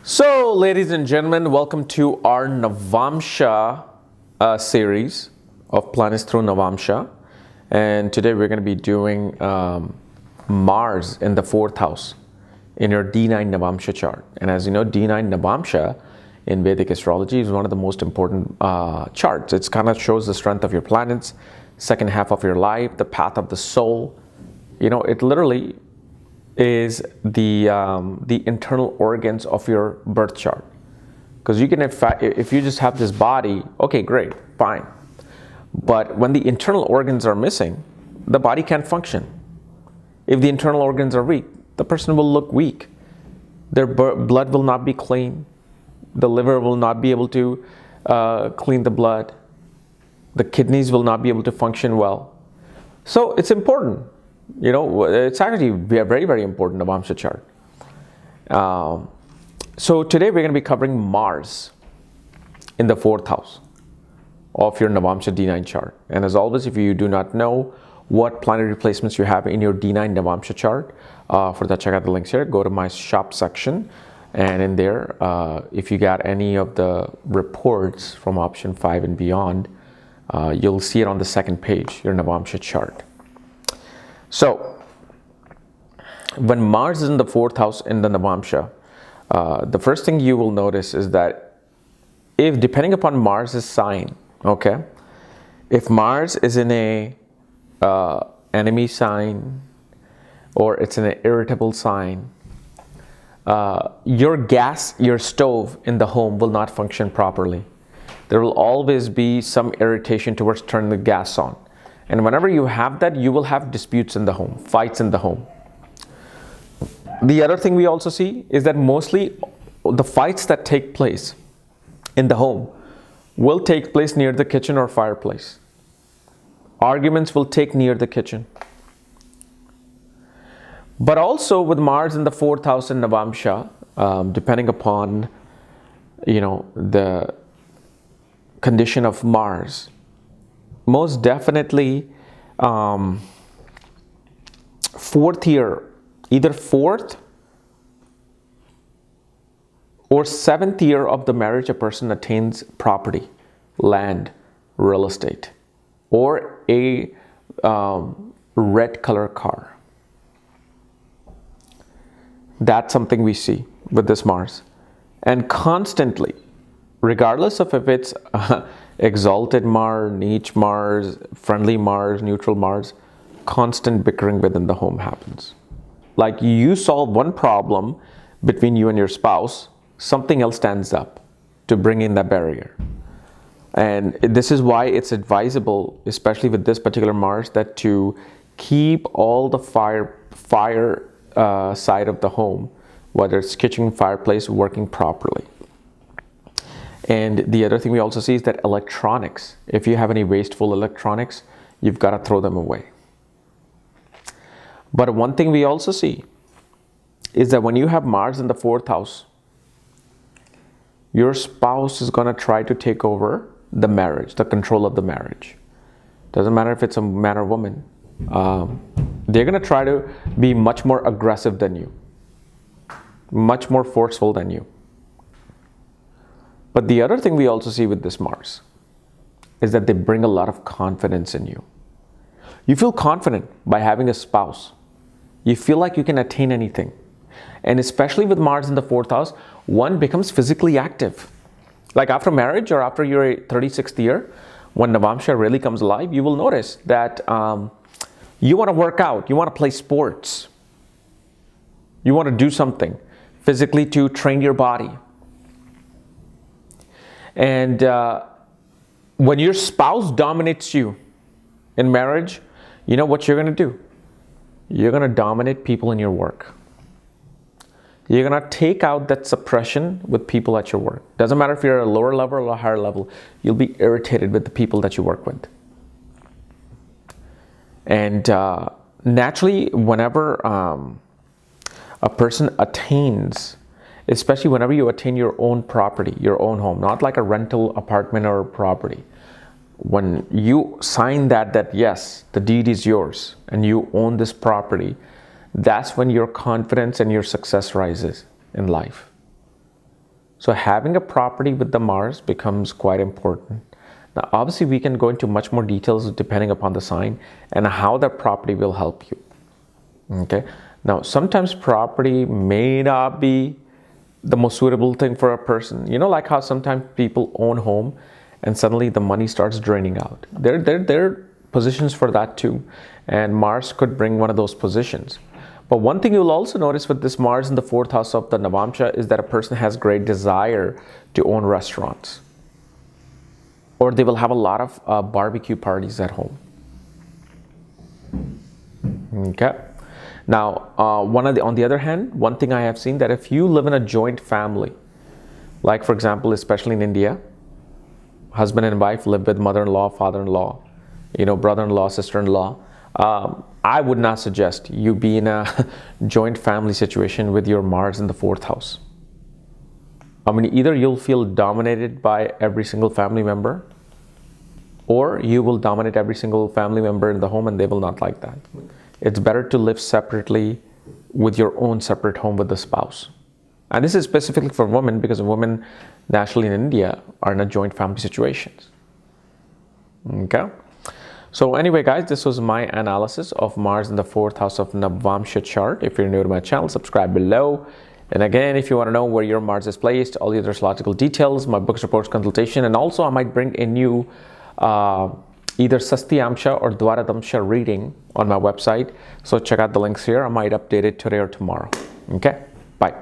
So, ladies and gentlemen, welcome to our Navamsa series of planets through Navamsa. And today we're going to be doing Mars in the 4th house in your D9 Navamsa chart. And as you know, D9 Navamsa in Vedic Astrology is one of the most important charts. It kind of shows the strength of your planets, second half of your life, the path of the soul. You know, it literally is the internal organs of your birth chart. Because you can, if you just have this body, okay, great, fine. But when the internal organs are missing, the body can't function. If the internal organs are weak, the person will look weak. Their blood will not be clean. The liver will not be able to clean the blood. The kidneys will not be able to function well. So it's important. You know, it's actually a very, very important Navamsa chart. So today we're going to be covering Mars in the 4th house of your Navamsa D9 chart. And as always, if you do not know what planetary placements you have in your D9 Navamsa chart, for that, check out the links here. Go to my shop section. And in there, if you got any of the reports from option 5 and beyond, you'll see it on the second page, your Navamsa chart. So, when Mars is in the 4th house in the Navamsa, the first thing you will notice is that if, depending upon Mars's sign, okay, if Mars is in a enemy sign or it's in an irritable sign, your stove in the home will not function properly. There will always be some irritation towards turning the gas on. And whenever you have that, you will have disputes in the home, fights in the home. The other thing we also see is that mostly the fights that take place in the home will take place near the kitchen or fireplace. Arguments will take near the kitchen. But also with Mars in the 4th house in Navamsa, depending upon, you know, the condition of Mars, most definitely 4th year, either 4th or 7th year of the marriage, a person attains property, land, real estate, or a red color car. That's something we see with this Mars. And constantly, regardless of if it's exalted Mars, niche Mars, friendly Mars, neutral Mars, constant bickering within the home happens. Like you solve one problem between you and your spouse, something else stands up to bring in that barrier. And this is why it's advisable, especially with this particular Mars, that to keep all the fire side of the home, whether it's kitchen, fireplace, working properly. And the other thing we also see is that electronics, if you have any wasteful electronics, you've got to throw them away. But one thing we also see is that when you have Mars in the 4th house, your spouse is going to try to take over the marriage, the control of the marriage. Doesn't matter if it's a man or woman. They're going to try to be much more aggressive than you, much more forceful than you. But the other thing we also see with this Mars is that they bring a lot of confidence in you. You feel confident by having a spouse. You feel like you can attain anything. And especially with Mars in the 4th house, one becomes physically active. Like after marriage or after your 36th year, when Navamsa really comes alive, you will notice that you want to work out, you want to play sports. You want to do something physically to train your body. And when your spouse dominates you in marriage, you know what you're going to do? You're going to dominate people in your work. You're going to take out that suppression with people at your work. Doesn't matter if you're at a lower level or a higher level, you'll be irritated with the people that you work with. And naturally, whenever a person attains, especially whenever you attain your own property, your own home, not like a rental apartment or property. When you sign that yes, the deed is yours and you own this property, that's when your confidence and your success rises in life. So having a property with the Mars becomes quite important. Now, obviously, we can go into much more details depending upon the sign and how that property will help you. Okay. Now, sometimes property may not be the most suitable thing for a person. You know, like how sometimes people own home and suddenly the money starts draining out. There are positions for that too. And Mars could bring one of those positions. But one thing you'll also notice with this Mars in the 4th house of the Navamsa is that a person has great desire to own restaurants. Or they will have a lot of barbecue parties at home. Okay. Now, on the other hand, one thing I have seen that if you live in a joint family, like for example, especially in India, husband and wife live with mother-in-law, father-in-law, brother-in-law, sister-in-law, I would not suggest you be in a joint family situation with your Mars in the 4th house. I mean, either you'll feel dominated by every single family member, or you will dominate every single family member in the home and they will not like that. It's better to live separately with your own separate home with the spouse. And this is specifically for women because women naturally in India are in a joint family situations. Okay. So anyway, guys, this was my analysis of Mars in the 4th house of Navamsa chart. If you're new to my channel, subscribe below. And again, if you want to know where your Mars is placed, all the other astrological details, my books, reports, consultation, and also I might bring a new either Sastyamsha or Dwaradamsha reading on my website. So check out the links here. I might update it today or tomorrow. Okay, bye.